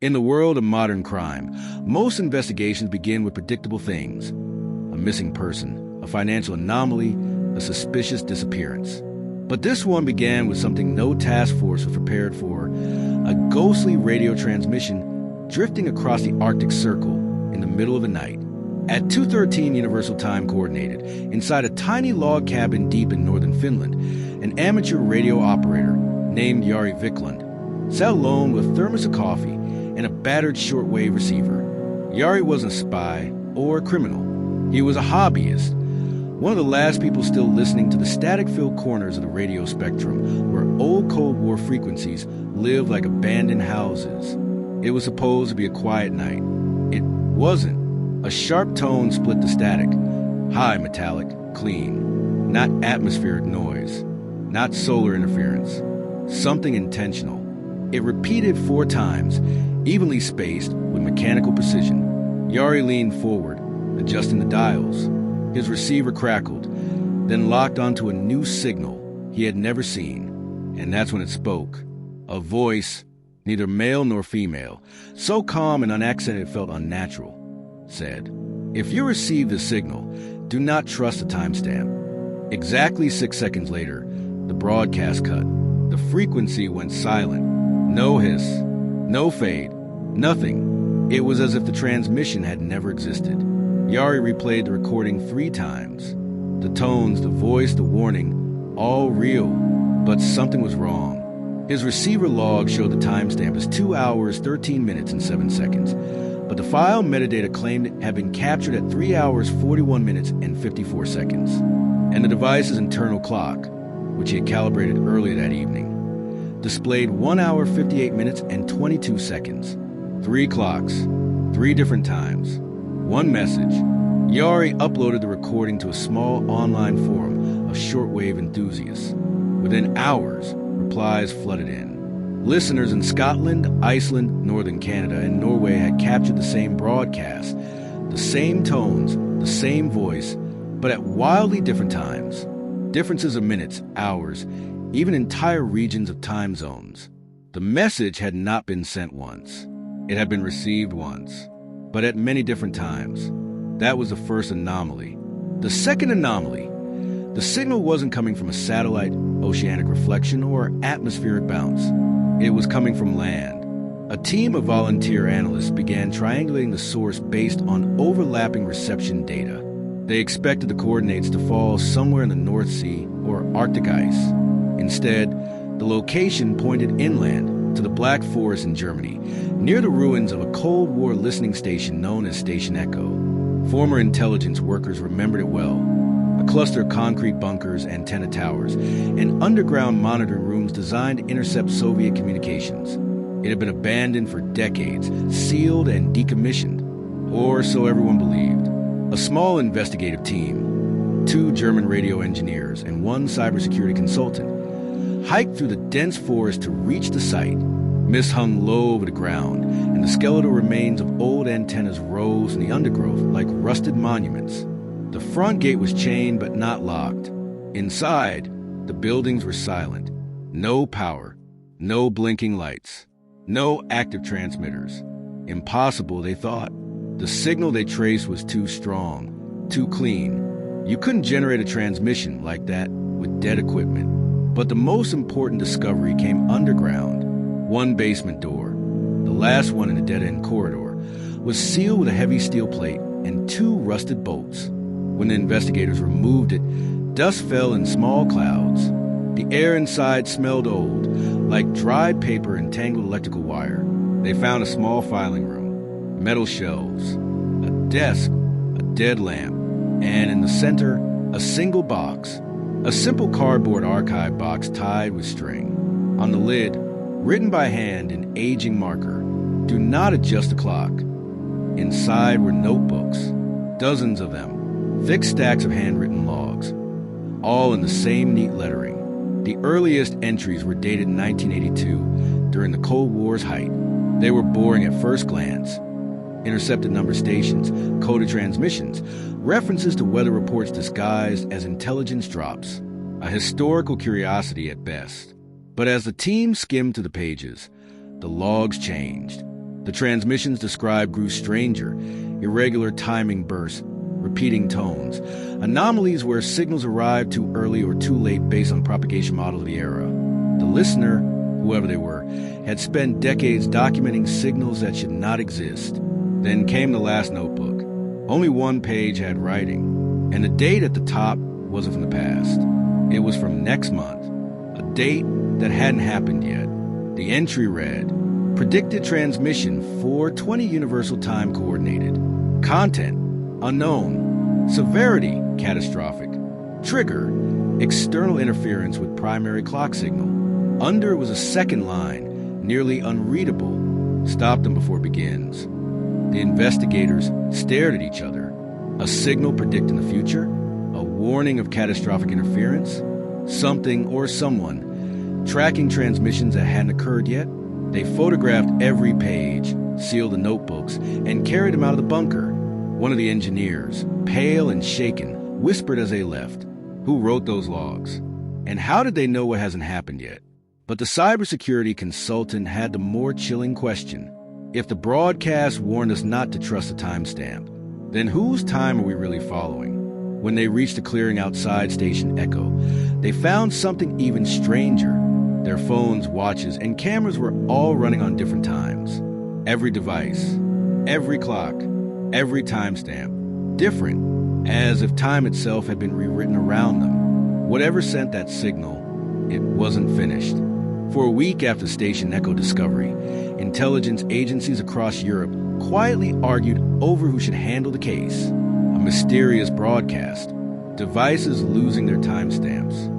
In the world of modern crime, most investigations begin with predictable things: a missing person, a financial anomaly, a suspicious disappearance. But this one began with something no task force was prepared for: a ghostly radio transmission drifting across the Arctic Circle in the middle of the night. At 2:13 Universal Time Coordinated, inside a tiny log cabin deep in northern Finland, an amateur radio operator named Jari Wiklund sat alone with a thermos of coffee and a battered shortwave receiver. Jari wasn't a spy or a criminal. He was a hobbyist, one of the last people still listening to the static-filled corners of the radio spectrum where old Cold War frequencies lived like abandoned houses. It was supposed to be a quiet night. It wasn't. A sharp tone split the static. High, metallic, clean. Not atmospheric noise. Not solar interference. Something intentional. It repeated 4 times, evenly spaced with mechanical precision. Jari leaned forward, adjusting the dials. His receiver crackled, then locked onto a new signal he had never seen. And that's when it spoke. A voice, neither male nor female, so calm and unaccented it felt unnatural, said, "If you receive this signal, do not trust the timestamp." Exactly 6 seconds later, the broadcast cut. The frequency went silent. No hiss, no fade, nothing. It was as if the transmission had never existed. Jari replayed the recording 3 times. The tones, the voice, the warning, all real, but something was wrong. His receiver log showed the timestamp as 2 hours, 13 minutes, and 7 seconds. But the file metadata claimed it had been captured at 3 hours, 41 minutes, and 54 seconds. And the device's internal clock, which he had calibrated earlier that evening, displayed 1 hour, 58 minutes, and 22 seconds. 3 clocks, 3 different times. 1 message. Jari uploaded the recording to a small online forum of shortwave enthusiasts. Within hours, replies flooded in. Listeners in Scotland, Iceland, Northern Canada, and Norway had captured the same broadcast, the same tones, the same voice, but at wildly different times. Differences of minutes, hours, even entire regions of time zones. The message had not been sent once. It had been received once, but at many different times. That was the first anomaly. The second anomaly: the signal wasn't coming from a satellite, oceanic reflection, or atmospheric bounce. It was coming from land. A team of volunteer analysts began triangulating the source based on overlapping reception data. They expected the coordinates to fall somewhere in the North Sea or Arctic ice. Instead, the location pointed inland to the Black Forest in Germany, near the ruins of a Cold War listening station known as Station Echo. Former intelligence workers remembered it well. A cluster of concrete bunkers, antenna towers, and underground monitoring rooms designed to intercept Soviet communications. It had been abandoned for decades, sealed and decommissioned, or so everyone believed. A small investigative team, 2 German radio engineers and 1 cybersecurity consultant, hiked through the dense forest to reach the site. Mist hung low over the ground, and the skeletal remains of old antennas rose in the undergrowth like rusted monuments. The front gate was chained but not locked. Inside, the buildings were silent. No power, no blinking lights, no active transmitters. Impossible, they thought. The signal they traced was too strong, too clean. You couldn't generate a transmission like that with dead equipment. But the most important discovery came underground. 1 basement door, the last one in a dead-end corridor, was sealed with a heavy steel plate and 2 rusted bolts. When the investigators removed it, dust fell in small clouds. The air inside smelled old, like dried paper and tangled electrical wire. They found a small filing room, metal shelves, a desk, a dead lamp, and in the center, a single box. A simple cardboard archive box tied with string. On the lid, written by hand in aging marker, "Do not adjust the clock." Inside were notebooks, dozens of them, thick stacks of handwritten logs, all in the same neat lettering. The earliest entries were dated 1982, during the Cold War's height. They were boring at first glance. Intercepted number stations, coded transmissions, references to weather reports disguised as intelligence drops. A historical curiosity at best. But as the team skimmed through the pages, the logs changed. The transmissions described grew stranger, irregular timing bursts, repeating tones, anomalies where signals arrived too early or too late based on propagation models of the era. The listener, whoever they were, had spent decades documenting signals that should not exist. Then came the last notebook. Only one page had writing, and the date at the top wasn't from the past. It was from next month, a date that hadn't happened yet. The entry read, predicted transmission 4:20 Universal Time Coordinated. Content, unknown. Severity, catastrophic. Trigger, external interference with primary clock signal. Under was a second line, nearly unreadable. Stop them before it begins. The investigators stared at each other. A signal predicting the future? A warning of catastrophic interference? Something or someone tracking transmissions that hadn't occurred yet? They photographed every page, sealed the notebooks, and carried them out of the bunker. One of the engineers, pale and shaken, whispered as they left, "Who wrote those logs? And how did they know what hasn't happened yet?" But the cybersecurity consultant had the more chilling question. If the broadcast warned us not to trust the timestamp, then whose time are we really following? When they reached the clearing outside Station Echo, they found something even stranger. Their phones, watches, and cameras were all running on different times. Every device, every clock, every timestamp, different, as if time itself had been rewritten around them. Whatever sent that signal, it wasn't finished. For a week after Station Echo discovery, intelligence agencies across Europe quietly argued over who should handle the case. A mysterious broadcast, devices losing their timestamps,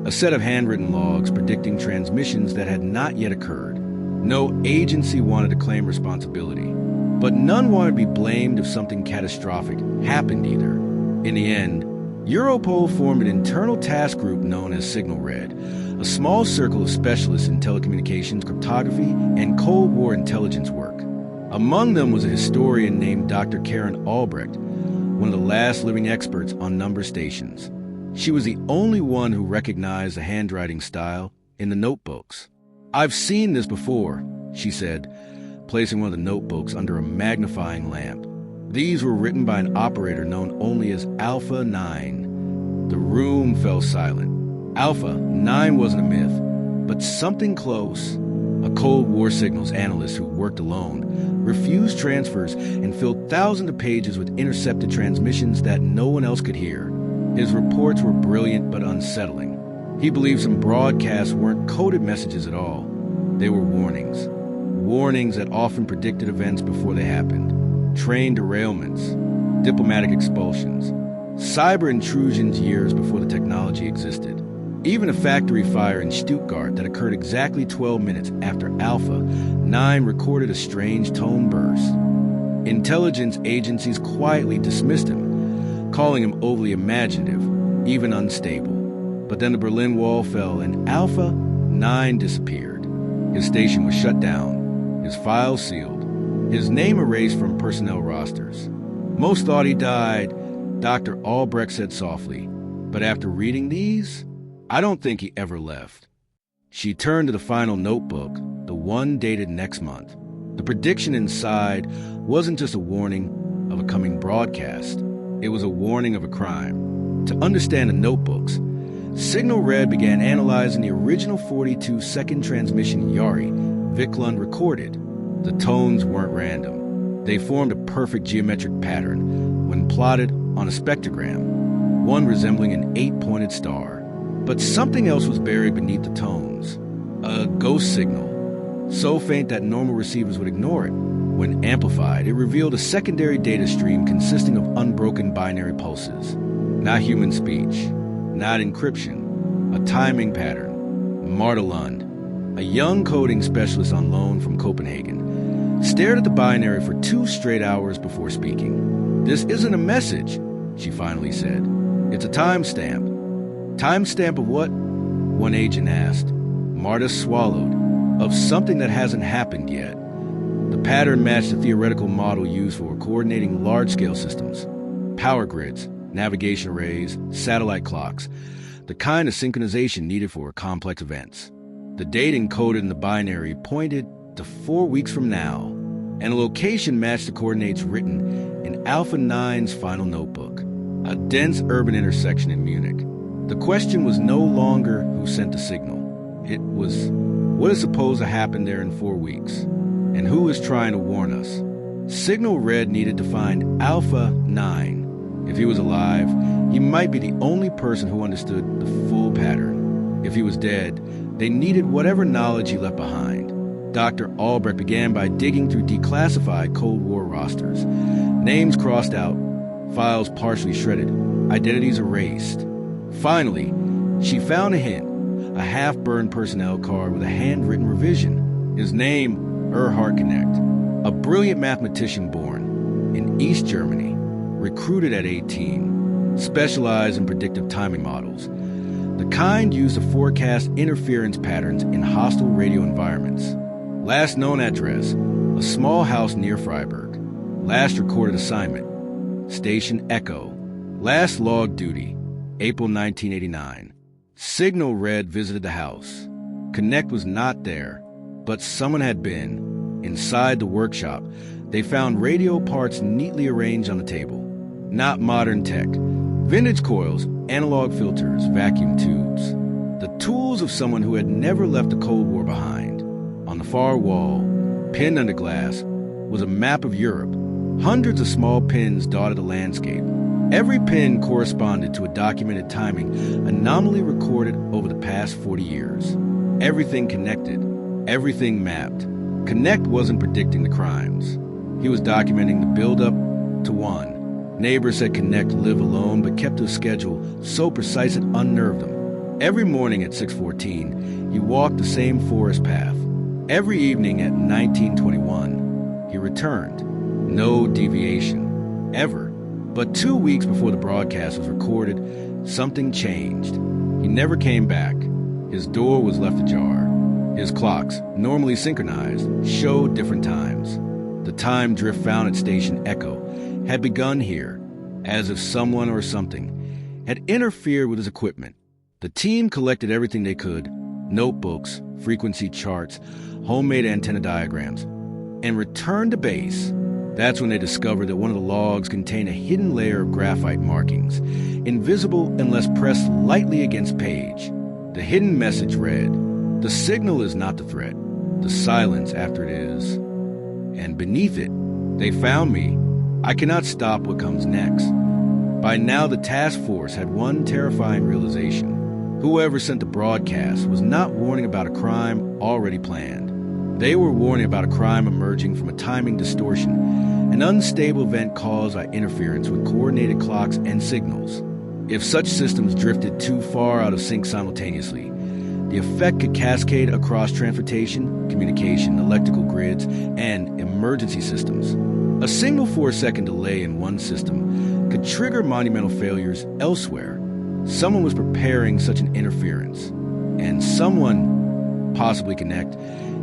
a set of handwritten logs predicting transmissions that had not yet occurred. No agency wanted to claim responsibility, but none wanted to be blamed if something catastrophic happened either. In the end, Europol formed an internal task group known as Signal Red, a small circle of specialists in telecommunications, cryptography, and Cold War intelligence work. Among them was a historian named Dr. Karen Albrecht, one of the last living experts on number stations. She was the only one who recognized the handwriting style in the notebooks. "I've seen this before," she said, placing one of the notebooks under a magnifying lamp. These were written by an operator known only as Alpha 9. The room fell silent. Alpha 9 wasn't a myth, but something close. A Cold War signals analyst who worked alone, refused transfers, and filled thousands of pages with intercepted transmissions that no one else could hear. His reports were brilliant but unsettling. He believed some broadcasts weren't coded messages at all. They were warnings. Warnings that often predicted events before they happened. Train derailments, diplomatic expulsions, cyber intrusions years before the technology existed. Even a factory fire in Stuttgart that occurred exactly 12 minutes after Alpha 9 recorded a strange tone burst. Intelligence agencies quietly dismissed him, calling him overly imaginative, even unstable. But then the Berlin Wall fell and Alpha 9 disappeared. His station was shut down, his files sealed, his name erased from personnel rosters. "Most thought he died," Dr. Albrecht said softly. "But after reading these, I don't think he ever left." She turned to the final notebook, the one dated next month. The prediction inside wasn't just a warning of a coming broadcast. It was a warning of a crime. To understand the notebooks, Signal Red began analyzing the original 42-second transmission Yari Viklund recorded. The tones weren't random. They formed a perfect geometric pattern when plotted on a spectrogram, one resembling an 8-pointed star. But something else was buried beneath the tones. A ghost signal, so faint that normal receivers would ignore it. When amplified, it revealed a secondary data stream consisting of unbroken binary pulses. Not human speech, not encryption, a timing pattern. Marta Lund, a young coding specialist on loan from Copenhagen, stared at the binary for 2 straight hours before speaking. "This isn't a message," she finally said. "It's a timestamp." "Timestamp of what?" one agent asked. Marta swallowed. "Of something that hasn't happened yet." The pattern matched the theoretical model used for coordinating large-scale systems. Power grids, navigation arrays, satellite clocks, the kind of synchronization needed for complex events. The date encoded in the binary pointed to 4 weeks from now. and a location matched the coordinates written in Alpha 9's final notebook, a dense urban intersection in Munich. The question was no longer who sent the signal. It was, what is supposed to happen there in 4 weeks? And who is trying to warn us? Signal Red needed to find Alpha 9. If he was alive, he might be the only person who understood the full pattern. If he was dead, they needed whatever knowledge he left behind. Dr. Albrecht began by digging through declassified Cold War rosters. Names crossed out, files partially shredded, identities erased. Finally, she found a hint, a half-burned personnel card with a handwritten revision. His name, Erhard Knecht, a brilliant mathematician born in East Germany, recruited at 18, specialized in predictive timing models, the kind used to forecast interference patterns in hostile radio environments. Last known address, a small house near Freiburg. Last recorded assignment, Station Echo. Last logged duty, April 1989. Signal Red visited the house. Knecht was not there, but someone had been. Inside the workshop, they found radio parts neatly arranged on the table. Not modern tech. Vintage coils, analog filters, vacuum tubes. The tools of someone who had never left the Cold War behind. On the far wall, pinned under glass, was a map of Europe. Hundreds of small pins dotted the landscape. Every pin corresponded to a documented timing anomaly recorded over the past 40 years. Everything connected, everything mapped. Knecht wasn't predicting the crimes. He was documenting the build-up to one. Neighbors said Knecht lived alone but kept to a schedule so precise it unnerved them. Every morning at 6:14, he walked the same forest path. Every evening at 19:21, he returned. No deviation, ever. But 2 weeks before the broadcast was recorded, something changed. He never came back. His door was left ajar. His clocks, normally synchronized, showed different times. The time drift found at Station Echo had begun here, as if someone or something had interfered with his equipment. The team collected everything they could, notebooks, frequency charts, homemade antenna diagrams, and returned to base. That's when they discovered that one of the logs contained a hidden layer of graphite markings, invisible unless pressed lightly against page. The hidden message read, "The signal is not the threat, the silence after it is." And beneath it, "They found me. I cannot stop what comes next." By now, the task force had one terrifying realization. Whoever sent the broadcast was not warning about a crime already planned. They were warning about a crime emerging from a timing distortion, an unstable event caused by interference with coordinated clocks and signals. If such systems drifted too far out of sync simultaneously, the effect could cascade across transportation, communication, electrical grids, and emergency systems. A single 4-second delay in one system could trigger monumental failures elsewhere. Someone was preparing such an interference, and someone, possibly Knecht,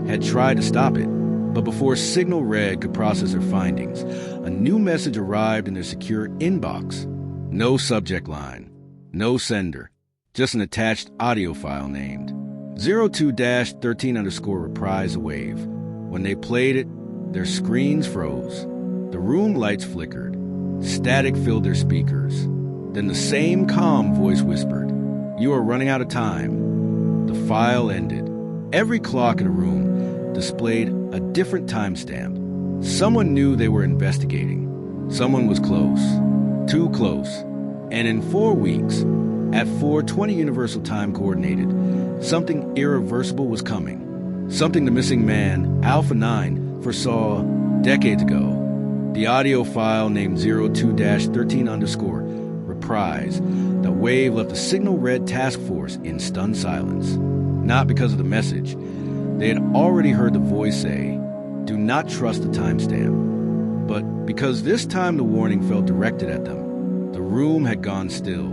had tried to stop it. But before Signal Red could process their findings, a new message arrived in their secure inbox. No subject line, no sender, just an attached audio file named 02-13_reprise a wave. When they played it, their screens froze. The room lights flickered. Static filled their speakers. Then the same calm voice whispered, "You are running out of time." The file ended. Every clock in the room displayed a different timestamp. Someone knew they were investigating. Someone was close. Too close. And in 4 weeks, at 4:20 Universal Time Coordinated, something irreversible was coming. Something the missing man, Alpha 9, foresaw decades ago. The audio file named 02-13_reprise. The wave left the Signal Red task force in stunned silence. Not because of the message. They had already heard the voice say, "Do not trust the timestamp." But because this time the warning felt directed at them, the room had gone still.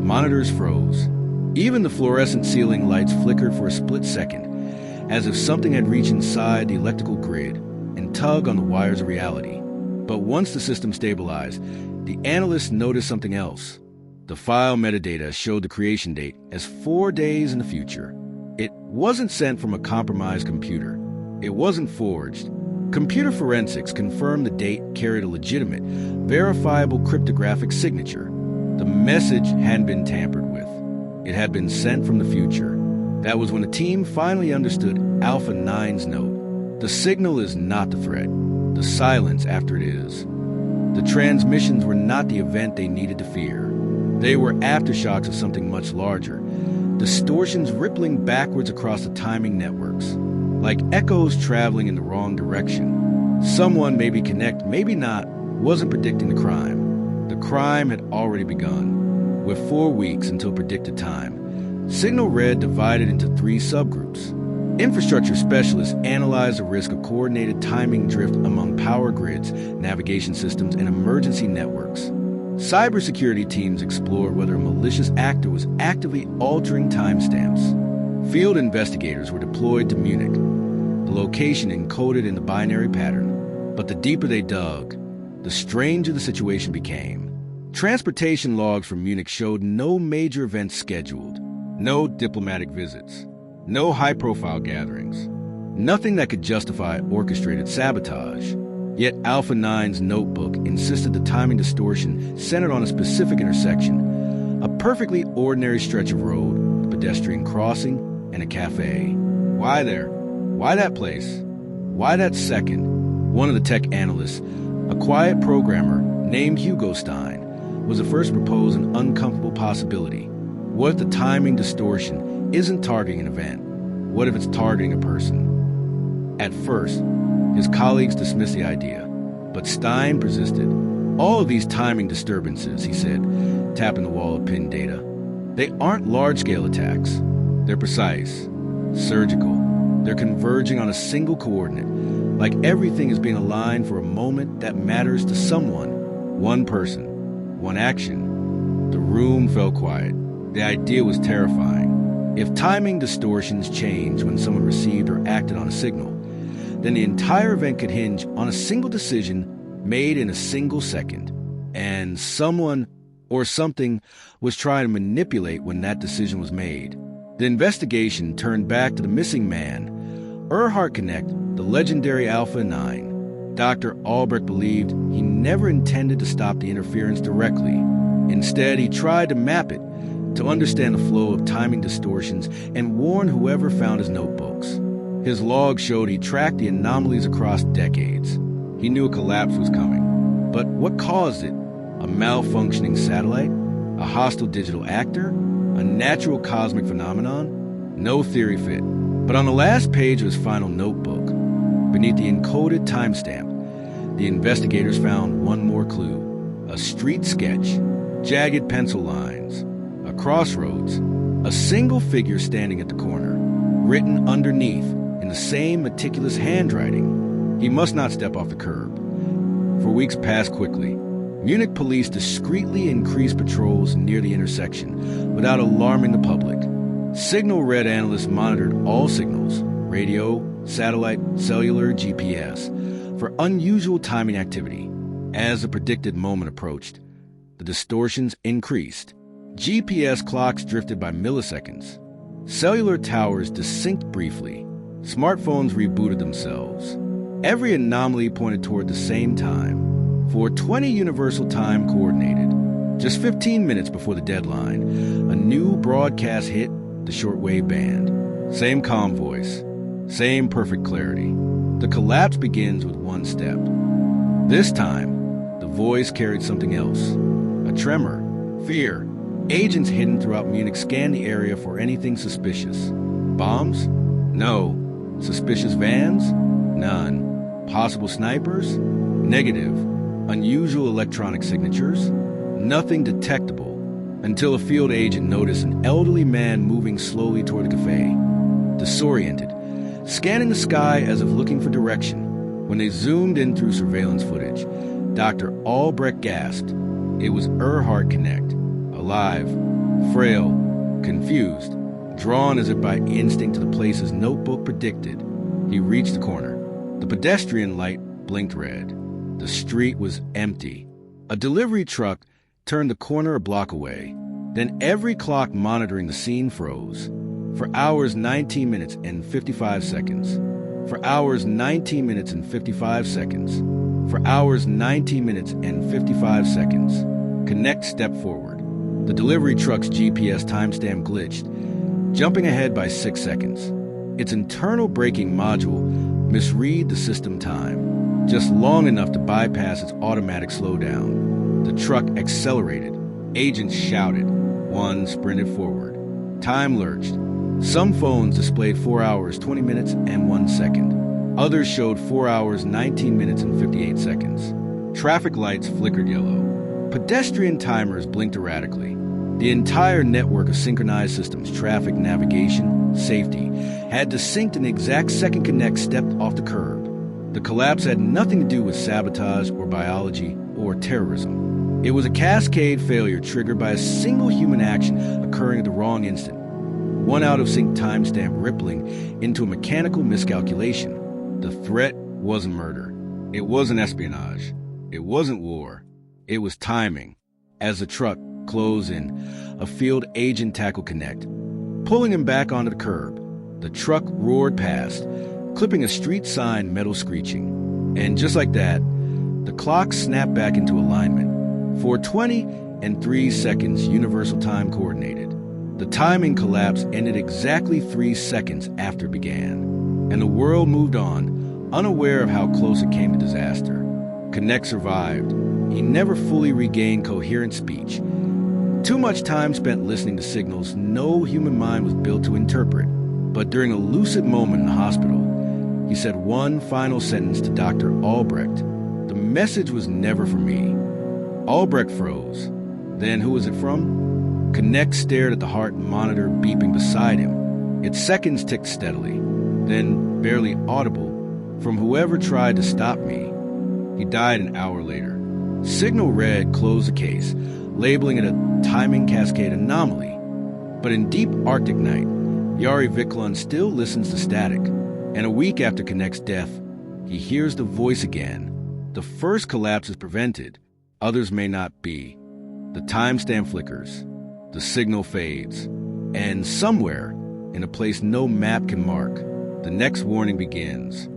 Monitors froze. Even the fluorescent ceiling lights flickered for a split second, as if something had reached inside the electrical grid and tugged on the wires of reality. But once the system stabilized, the analysts noticed something else. The file metadata showed the creation date as 4 days in the future. It wasn't sent from a compromised computer. It wasn't forged. Computer forensics confirmed the date carried a legitimate, verifiable cryptographic signature. The message hadn't been tampered with. It had been sent from the future. That was when the team finally understood Alpha 9's note. The signal is not the threat. The silence after it is. The transmissions were not the event they needed to fear. They were aftershocks of something much larger. Distortions rippling backwards across the timing networks. Like echoes traveling in the wrong direction. Someone, maybe connect, maybe not, wasn't predicting the crime. The crime had already begun. With 4 weeks until predicted time, Signal Red divided into 3 subgroups. Infrastructure specialists analyzed the risk of coordinated timing drift among power grids, navigation systems, and emergency networks. Cybersecurity teams explored whether a malicious actor was actively altering timestamps. Field investigators were deployed to Munich, the location encoded in the binary pattern. But the deeper they dug, the stranger the situation became. Transportation logs from Munich showed no major events scheduled, no diplomatic visits, no high-profile gatherings, nothing that could justify orchestrated sabotage. Yet Alpha 9's notebook insisted the timing distortion centered on a specific intersection, a perfectly ordinary stretch of road, a pedestrian crossing, and a cafe. Why there? Why that place? Why that second? One of the tech analysts, a quiet programmer named Hugo Stein, was the first to propose an uncomfortable possibility. What if the timing distortion isn't targeting an event? What if it's targeting a person? At first, his colleagues dismissed the idea, but Stein persisted. All of these timing disturbances, he said, tapping the wall of pinned data, they aren't large-scale attacks. They're precise, surgical. They're converging on a single coordinate, like everything is being aligned for a moment that matters to someone, one person, one action. The room fell quiet. The idea was terrifying. If timing distortions change when someone received or acted on a signal, then the entire event could hinge on a single decision made in a single second. And someone or something was trying to manipulate when that decision was made. The investigation turned back to the missing man, Erhard Connect, the legendary Alpha 9. Dr. Albrecht believed he never intended to stop the interference directly. Instead, he tried to map it, to understand the flow of timing distortions and warn whoever found his notebooks. His log showed he tracked the anomalies across decades. He knew a collapse was coming. But what caused it? A malfunctioning satellite? A hostile digital actor? A natural cosmic phenomenon? No theory fit. But on the last page of his final notebook, beneath the encoded timestamp, the investigators found one more clue. A street sketch, jagged pencil lines, a crossroads, a single figure standing at the corner, written underneath in the same meticulous handwriting. He must not step off the curb. For weeks passed quickly. Munich police discreetly increased patrols near the intersection without alarming the public. Signal Red analysts monitored all signals, radio, satellite, cellular, GPS, for unusual timing activity. As the predicted moment approached, the distortions increased. GPS clocks drifted by milliseconds. Cellular towers desynced briefly. Smartphones rebooted themselves. Every anomaly pointed toward the same time. 4:20 Universal Time Coordinated. Just 15 minutes before the deadline, a new broadcast hit the shortwave band. Same calm voice, same perfect clarity. The collapse begins with one step. This time, the voice carried something else. A tremor, fear. Agents hidden throughout Munich scanned the area for anything suspicious. Bombs? No. Suspicious vans? None. Possible snipers? Negative. Unusual electronic signatures? Nothing detectable, until a field agent noticed an elderly man moving slowly toward the cafe, disoriented, scanning the sky as if looking for direction. When they zoomed in through surveillance footage, Dr. Albrecht gasped. It was Erhard Connect, alive, frail, confused, drawn as if by instinct to the place his notebook predicted. He reached the corner. The pedestrian light blinked red. The street was empty. A delivery truck turned the corner a block away. Then every clock monitoring the scene froze. For hours, 19 minutes and 55 seconds. For hours, 19 minutes and 55 seconds. For hours, 19 minutes and 55 seconds. Connect step forward. The delivery truck's GPS timestamp glitched, jumping ahead by 6 seconds. Its internal braking module misread the system time, just long enough to bypass its automatic slowdown. The truck accelerated. Agents shouted. One sprinted forward. Time lurched. Some phones displayed 4 hours, 20 minutes, and 1 second. Others showed 4 hours, 19 minutes, and 58 seconds. Traffic lights flickered yellow. Pedestrian timers blinked erratically. The entire network of synchronized systems, traffic, navigation, safety, had to sync an exact second Connect stepped off the curb. The collapse had nothing to do with sabotage or biology or terrorism. It was a cascade failure triggered by a single human action occurring at the wrong instant. One out-of-sync timestamp rippling into a mechanical miscalculation. The threat wasn't murder. It wasn't espionage. It wasn't war. It was timing. As the truck closed in, a field agent tackled Connect, pulling him back onto the curb. The truck roared past, clipping a street sign, metal screeching. And just like that, the clock snapped back into alignment. 4:20 and 3 seconds, universal time coordinated. The timing collapse ended exactly 3 seconds after it began, and the world moved on, unaware of how close it came to disaster. Connect survived. He never fully regained coherent speech. Too much time spent listening to signals no human mind was built to interpret. But during a lucid moment in the hospital, he said one final sentence to Dr. Albrecht. The message was never for me. Albrecht froze. Then who was it from? Connect stared at the heart monitor beeping beside him. Its seconds ticked steadily, then barely audible, from whoever tried to stop me. He died an hour later. Signal Red closed the case, labeling it a timing cascade anomaly. But in deep Arctic night, Yari Viklund still listens to static. And a week after Connect's death, he hears the voice again. The first collapse is prevented. Others may not be. The timestamp flickers. The signal fades. And somewhere, in a place no map can mark, the next warning begins.